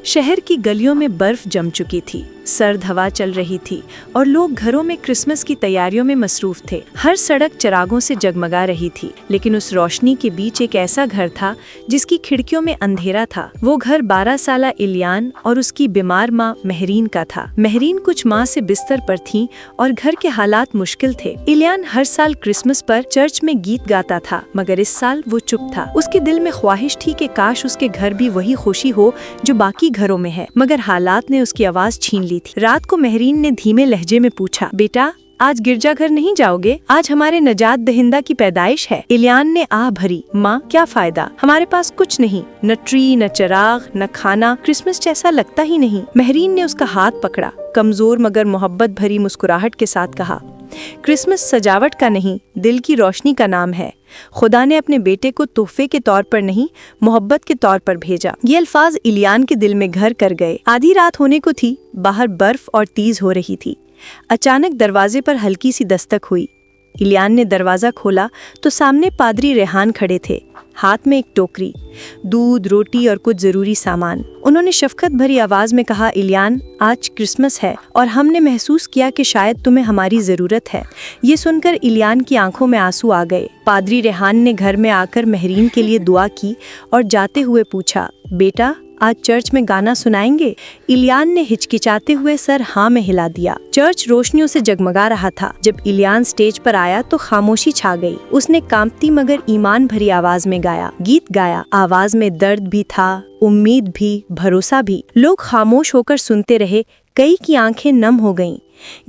शहर की गलियों में बर्फ जम चुकी थी, सर्द हवा चल रही थी और लोग घरों में क्रिसमस की तैयारियों में मसरूफ थे। हर सड़क चिरागों से जगमगा रही थी, लेकिन उस रोशनी के बीच एक ऐसा घर था जिसकी खिड़कियों में अंधेरा था। वो घर 12 साला इलियान और उसकी बीमार माँ महरीन का था। महरीन कुछ माह से बिस्तर पर थी और घर के हालात मुश्किल थे। इलियान हर साल क्रिसमस पर चर्च में गीत गाता था, मगर इस साल वो चुप था। उसके दिल में ख्वाहिश थी कि काश उसके घर भी वही खुशी हो जो बाकी घरों में है, मगर हालात ने उसकी आवाज छीन ली थी। रात को महरीन ने धीमे लहजे में पूछा, बेटा आज गिरजाघर नहीं जाओगे? आज हमारे नजात दहिंदा की पैदाइश है। इलियान ने आह भरी, माँ क्या फायदा, हमारे पास कुछ नहीं, न ट्री, न चिराग, न खाना, क्रिसमस जैसा लगता ही नहीं। महरीन ने उसका हाथ पकड़ा, कमजोर मगर मोहब्बत भरी मुस्कुराहट के साथ कहा, क्रिसमस सजावट का नहीं, दिल की रोशनी का नाम है। खुदा ने अपने बेटे को तोहफे के तौर पर नहीं, मोहब्बत के तौर पर भेजा। ये अल्फाज इलियान के दिल में घर कर गए। आधी रात होने को थी, बाहर बर्फ और तेज हो रही थी। अचानक दरवाजे पर हल्की सी दस्तक हुई। इलियान ने दरवाजा खोला तो सामने पादरी रेहान खड़े थे, हाथ में एक टोकरी, दूध, रोटी और कुछ जरूरी सामान। उन्होंने शफकत भरी आवाज में कहा, इलियान आज क्रिसमस है और हमने महसूस किया कि शायद तुम्हें हमारी जरूरत है। ये सुनकर इलियान की आंखों में आंसू आ गए। पादरी रेहान ने घर में आकर महरीन के लिए दुआ की और जाते हुए पूछा, बेटा आज चर्च में गाना सुनाएंगे? इलियान ने हिचकिचाते हुए सर हाँ में हिला दिया। चर्च रोशनियों से जगमगा रहा था। जब इलियान स्टेज पर आया तो खामोशी छा गई। उसने कांपती मगर ईमान भरी आवाज में गाया, गीत गाया। आवाज में दर्द भी था, उम्मीद भी, भरोसा भी। लोग खामोश होकर सुनते रहे, कई की आंखें नम हो गईं।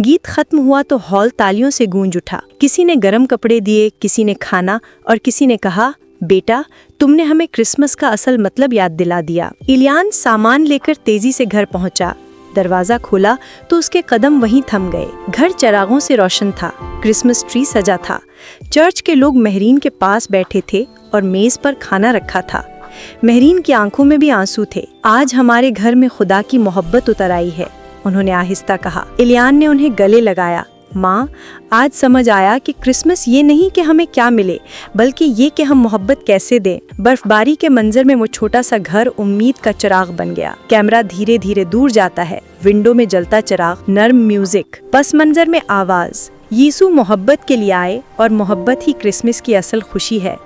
गीत खत्म हुआ तो हॉल तालियों से गूंज उठा। किसी ने गर्म कपड़े दिए, किसी ने खाना और किसी ने कहा, बेटा तुमने हमें क्रिसमस का असल मतलब याद दिला दिया। इलियान सामान लेकर तेजी से घर पहुंचा। दरवाजा खोला तो उसके कदम वहीं थम गए। घर चिरागों से रोशन था, क्रिसमस ट्री सजा था। चर्च के लोग महरीन के पास बैठे थे और मेज पर खाना रखा था। महरीन की आंखों में भी आंसू थे। आज हमारे घर में खुदा की मोहब्बत उतर आई है, उन्होंने आहिस्ता कहा। इलियान ने उन्हें गले लगाया। माँ आज समझ आया कि क्रिसमस ये नहीं कि हमें क्या मिले, बल्कि ये कि हम मोहब्बत कैसे दें। बर्फबारी के मंजर में वो छोटा सा घर उम्मीद का चिराग बन गया। कैमरा धीरे धीरे दूर जाता है, विंडो में जलता चिराग, नर्म म्यूजिक, पस मंजर में आवाज, यीशु मोहब्बत के लिए आए और मोहब्बत ही क्रिसमस की असल खुशी है।